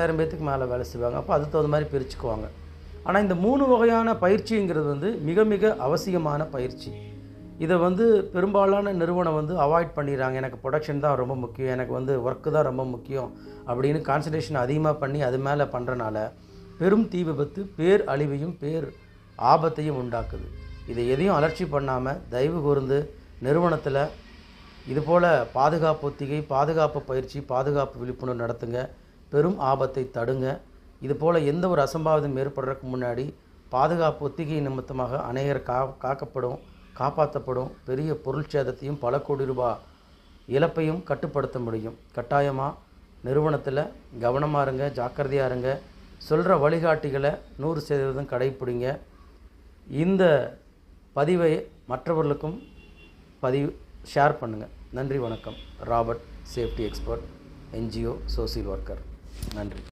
10,000 பேத்துக்கு மேலே வேலை செய்வாங்க. அப்போ அதுக்கு தகுந்த மாதிரி பிரிச்சுக்குவாங்க. ஆனால் இந்த 3 வகையான பயிற்சிங்கிறது வந்து மிக மிக அவசியமான பயிற்சி. இதை வந்து பெரும்பாலான நிறுவனம் வந்து அவாய்ட் பண்ணிடுறாங்க. எனக்கு ப்ரொடக்ஷன் தான் ரொம்ப முக்கியம், எனக்கு வந்து ஒர்க்கு தான் ரொம்ப முக்கியம் அப்படின்னு கான்சன்ட்ரேஷன் அதிகமாக பண்ணி அது மேலே பண்ணுறனால பெரும் தீ விபத்து பேர் அழிவையும் பேர் ஆபத்தையும் உண்டாக்குது. இதை எதையும் அலட்சி பண்ணாமல் தயவு கூர்ந்து நிறுவனத்தில் இதுபோல் பாதுகாப்பு ஒத்திகை, பாதுகாப்பு பயிற்சி, பாதுகாப்பு விழிப்புணர்வு நடத்துங்க. பெரும் ஆபத்தை தடுங்க. இதுபோல் எந்த ஒரு அசம்பாவிதம் ஏற்படுறதுக்கு முன்னாடி பாதுகாப்பு ஒத்திகை நிமித்தமாக அநேகர் காப்பாற்றப்படும். பெரிய பொருள் சேதத்தையும் பல கோடி ரூபாய் இழப்பையும் கட்டுப்படுத்த முடியும். கட்டாயமாக நிறுவனத்தில் கவனமாக இருங்க, ஜாக்கிரதையாக இருங்க. சொல்கிற வழிகாட்டிகளை 100% கடைப்பிடிங்க. இந்த பதிவை மற்றவர்களுக்கும் ஷேர் பண்ணுங்கள். நன்றி, வணக்கம். Robert, safety expert, NGO social worker. நன்றி.